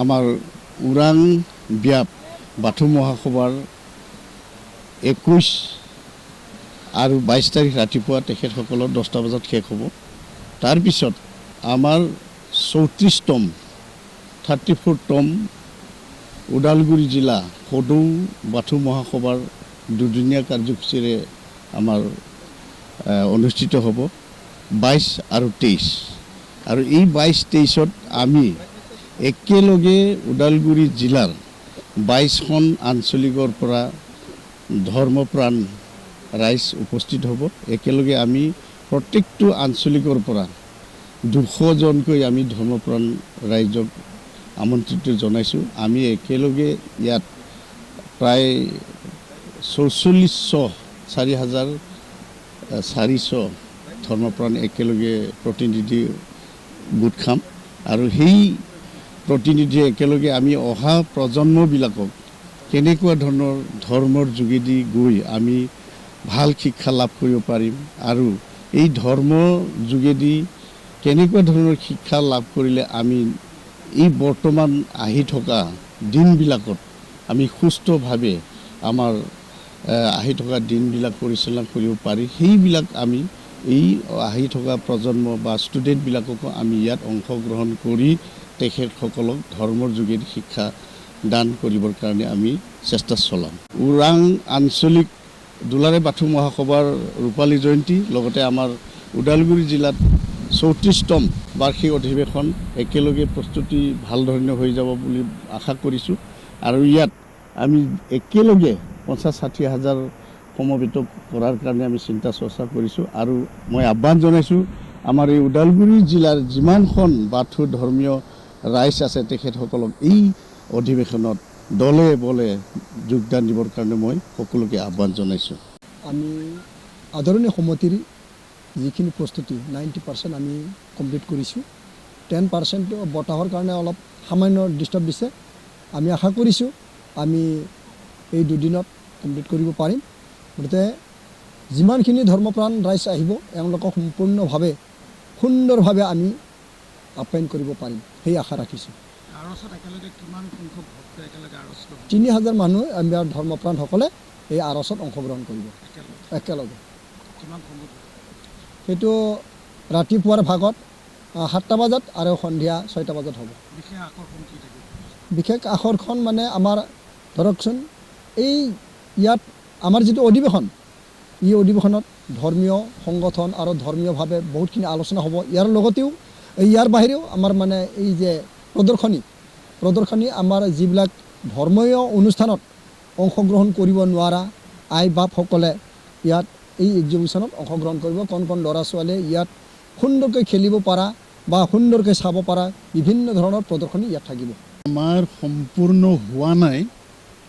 আমাৰ ওৰাং ব্যাপ বাথৌ মহাসভাৰ 21 আৰু 22 তাৰিখ ৰাতিপুৱা তেখেতসকলৰ 10টা বজাত শেষ হ'ব। তাৰপিছত আমাৰ 34তম 34তম ওদালগুৰি জিলা সদৌ বাথৌ মহাসভাৰ দুদিনীয়া কাৰ্যসূচীৰে আমাৰ অনুষ্ঠিত হ'ব 22 আৰু 23। আৰু এই 22-23ত আমি একেলগে ওদালগুৰি জিলাৰ 22খন আঞ্চলিকৰ পৰা ধৰ্মপ্ৰাণ ৰাইজ উপস্থিত হ'ব। একেলগে আমি প্ৰত্যেকটো আঞ্চলিকৰ পৰা 200জনকৈ আমি ধৰ্মপ্ৰাণ ৰাইজক আমন্ত্ৰিত জনাইছোঁ। আমি একেলগে ইয়াত প্ৰায় 4,400 ধৰ্মপ্ৰাণ একেলগে প্ৰতিনিধি গোট খাম আৰু সেই প্ৰতিনিধি একেলগে আমি অহা প্ৰজন্মবিলাকক কেনেকুৱা ধৰণৰ ধৰ্মৰ যোগেদি গৈ আমি ভাল শিক্ষা লাভ কৰিব পাৰিম আৰু এই ধৰ্মৰ যোগেদি কেনেকুৱা ধৰণৰ শিক্ষা লাভ কৰিলে আমি এই বৰ্তমান আহি থকা দিনবিলাকত আমি সুস্থভাৱে আমাৰ আহি থকা দিনবিলাক পৰিচালনা কৰিব পাৰি, সেইবিলাক আমি এই আহি থকা প্ৰজন্ম বা ষ্টুডেণ্টবিলাককো আমি ইয়াত অংশগ্ৰহণ কৰি তেখেতসকলক ধৰ্মৰ যোগেদি শিক্ষা দান কৰিবৰ কাৰণে আমি চেষ্টা চলাম। ওৰাং আঞ্চলিক দুলাৰে বাথৌ মহাসভাৰ ৰূপালী জয়ন্তী লগতে আমাৰ ওদালগুৰি জিলাত 34তম বাৰ্ষিক অধিৱেশন একেলগে প্ৰস্তুতি ভাল ধৰণে হৈ যাব বুলি আশা কৰিছোঁ। আৰু ইয়াত আমি একেলগে 50-60 হাজাৰ সমবেত কৰাৰ কাৰণে আমি চিন্তা চৰ্চা কৰিছোঁ। আৰু মই আহ্বান জনাইছোঁ আমাৰ এই ওদালগুৰি জিলাৰ যিমানখন বাথৌ ধৰ্মীয় ৰাইজ আছে তেখেতসকলক এই অধিৱেশনত দলে বলে যোগদান দিবৰ কাৰণে মই সকলোকে আহ্বান জনাইছোঁ। আমি আদৰণীয় সমিতিৰ যিখিনি প্ৰস্তুতি 90% আমি কমপ্লিট কৰিছোঁ। 10% বতাহৰ কাৰণে অলপ সামান্য ডিষ্টাৰ্ব দিছে। আমি আশা কৰিছোঁ আমি এই দুদিনত কমপ্লিট কৰিব পাৰিম। গতিকে যিমানখিনি ধৰ্মপ্ৰাণ ৰাইজ আহিব এওঁলোকক সম্পূৰ্ণভাৱে সুন্দৰভাৱে আমি আপ্যায়ন কৰিব পাৰিম সেই আশা ৰাখিছোঁ। 3,000 মানুহ আমাৰ ধৰ্মপ্ৰাণসকলে এই আৰচত অংশগ্ৰহণ কৰিব একেলগে। সেইটো ৰাতিপুৱাৰ ভাগত 7টা বজাত আৰু সন্ধিয়া 6টা বজাত হ'ব। বিশেষ আকৰ্ষণ মানে আমাৰ ধৰকচোন এই ইয়াত আমাৰ যিটো অধিৱেশন, এই অধিৱেশনত ধৰ্মীয় সংগঠন আৰু ধৰ্মীয়ভাৱে বহুতখিনি আলোচনা হ'ব। ইয়াৰ লগতেও ইয়াৰ বাহিৰেও আমাৰ মানে এই যে প্ৰদৰ্শনী আমাৰ যিবিলাক ধৰ্মীয় অনুষ্ঠানত অংশগ্ৰহণ কৰিব নোৱাৰা আই বাপসকলে ইয়াত এই এক্সিবিশ্যনত অংশগ্ৰহণ কৰিব। কণ ল'ৰা ছোৱালীয়ে ইয়াত সুন্দৰকৈ খেলিব পৰা বা সুন্দৰকৈ চাব পৰা বিভিন্ন ধৰণৰ প্ৰদৰ্শনী ইয়াত থাকিব। আমাৰ সম্পূৰ্ণ হোৱা নাই,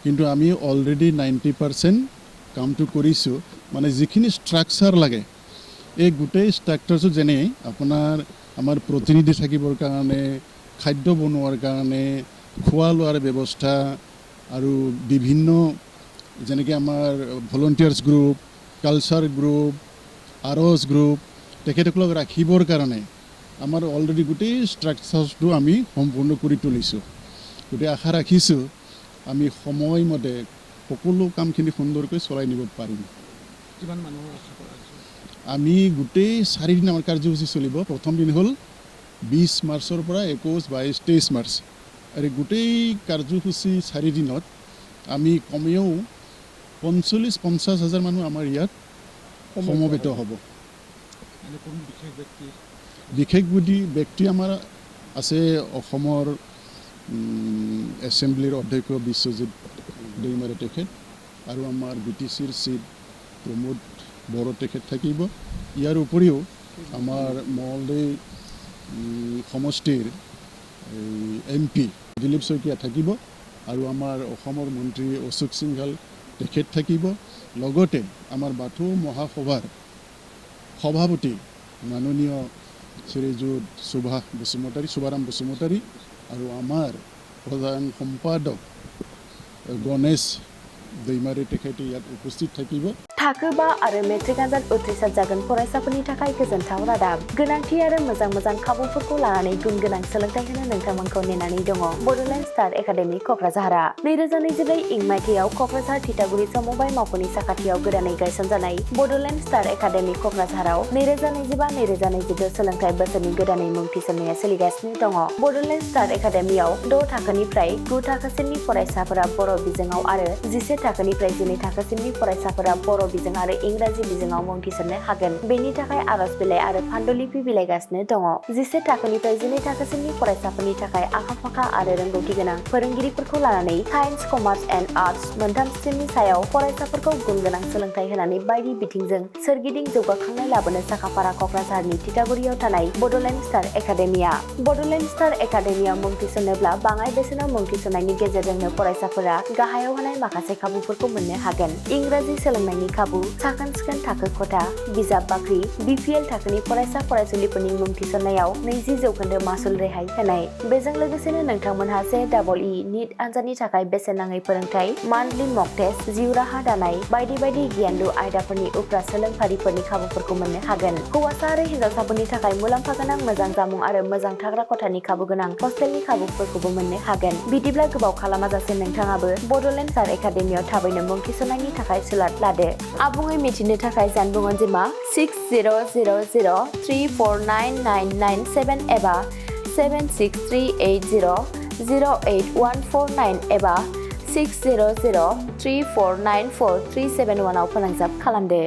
কিন্তু আমি অলৰেডি 90% কামটো কৰিছোঁ। মানে যিখিনি ষ্ট্ৰাকচাৰ লাগে এই গোটেই ষ্ট্ৰাকচাৰটো যেনে আপোনাৰ আমাৰ প্ৰতিনিধি থাকিবৰ কাৰণে, খাদ্য বনোৱাৰ কাৰণে, খোৱা লোৱাৰ ব্যৱস্থা আৰু বিভিন্ন যেনেকৈ আমাৰ volunteers group, culture group, আৰছ group তেখেতসকলক ৰাখিবৰ কাৰণে আমাৰ অলৰেডি গোটেই ষ্ট্ৰাকচাৰটো আমি সম্পূৰ্ণ কৰি তুলিছোঁ। গতিকে আশা ৰাখিছোঁ আমি সময়মতে সকলো কামখিনি সুন্দৰকৈ চলাই নিব পাৰিম। কিমান মানুহৰ আশা কৰা হৈছে? আমি গোটেই 4 দিন আমাৰ কাৰ্যসূচী চলিব। প্ৰথম দিন হ'ল 20 মাৰ্চৰ পৰা 21, 22, 23 মাৰ্চ। আৰু গোটেই কাৰ্যসূচী 4 দিনত আমি কমেও 45-50 হাজাৰ মানুহ আমাৰ ইয়াত সমবেত হ'ব। বিশেষ ব্যক্তি আমাৰ আছে অসমৰ এছেম্বলিৰ অধ্যক্ষ বিশ্বজিৎ দৈমাৰী তেখেত আৰু আমাৰ BTCৰ চিফ প্ৰমোদ বড়ো তেখেত থাকিব। ইয়াৰ উপৰিও আমাৰ মঙলদৈ সমষ্টিৰ MP দিলীপ শইকীয়া থাকিব আৰু আমাৰ অসমৰ মন্ত্ৰী অশোক সিংঘাল তেখেত থাকিব। লগতে আমাৰ বাথৌ মহাসভাৰ সভাপতি মাননীয় শ্ৰীযুত শুভাৰাম বসুমতাৰী আৰু আমাৰ প্ৰধান সম্পাদক গণেশ দৈমাৰী তেখেতে ইয়াত উপস্থিত থাকিব। थाखो 5 आरो मेट्रिक आनजाद उथ्रिसार जागोन फरायसाफोरनि थाखाय गोजोनथाव रादाब। गोनांथि आरो मोजां खाबुफोरखौ लानानै गुन गोनां सोलोंथाइ होनो नोंथांमोनखौ नेनानै दङ बड'लेण्ड स्टार एकाडेमि क'क्राझारआ। 2024 इं मायथाइयाव क'क्राझार थिथागुरि समबाय मावख'नि साखाथियाव गोदानै गायसनजानाय बड'लेण्ड स्टार एकाडेमि क'क्राझाराव 2025-2026 सोलोंथाइ बोसोरनि गोदानै मुं थिसननाया सोलिगासिनो दङ। बड'लेण्ड स्टार एकाडेमियाव 6 थाखोनिफ्राय 9 थाखोसिमनि फरायसाफोरा बर' बिजोङाव आरो 11 थाखोनिफ्राय 12 थाखोसिमनि फरायसाफोरा बर' बिजों आरो इंराजि बिजोङाव मुं थिसननो हागोन। बेनि थाखाय आर'ज बिलाइ आरो फान्डुलिपि बिलाइगासिनो दङ। 11 थाखोनिफ्राय 12 थाखोसिमनि फरायसाफोरनि थाखाय आखा-फाखा आरो रोंगौथि गोनां फोरोंगिरिफोरखौ लानानै साइन्स, कमार्स एन्ड आर्टस मोनथाम स्ट्रिमनि सायाव फरायसाफोरखौ गुन गोनां सोलोंथाइ होनानै बायदि बिथिंजों सोरगिदिं जौगाखांनाय लाबोनो साखाफारा क'क्राझारनि थिथागुरियाव थानाय Bodoland star academia. Bodoland star एकाडेमियाव मुं थिसननोब्ला बाङाइ बेसेनाव मुं थिसननायनि गेजेरजोंनो फरायसाफोरा गाहायाव होनाय माखासे खाबुफोरखौ मोननो हागोन। इंराजि सोलोंनायनि खाबु, साखोन-सिखोन थाखो खथा, बिजाब बाख्रि, BPL थाखोनि फरायसा फरायसुलिफोरनि मुं थिसननायाव 20% मासुल रेहाय होनाय। बेजों लोगोसेनो नोंथांमोनहा JEE नीट आनजादनि थाखाय बेसेन नाङै फोरोंथाय, मान्थलि मक टेस्ट, जिउ राहा दानाय बायदि आयदाफोरनि उफ्रा सोलोंफारिफोरनि खाबुफोरखौ मोननो हागोन। हौवासा आरो हिन्जावसाफोरनि थाखाय मुलाम्फा गोनां मोजां जामुं आरो मोजां थाग्रा खथानि खाबु गोनां हस्टेलनि खाबुफोरखौबो मोननो हागोन। बिदिब्ला गोबाव खालामाजासे नोंथाङाबो बड'लेण्ड स्टार एकाडेमियाव थाबैनो मुं थिसननायनि थाखाय सुलाद लादो। आबुङै मिथिनो थाखाय जानबुं अनजिमा 6000349997 एबा 7638008149 एबा 6003494371 आव फोनांजाब खालामदो।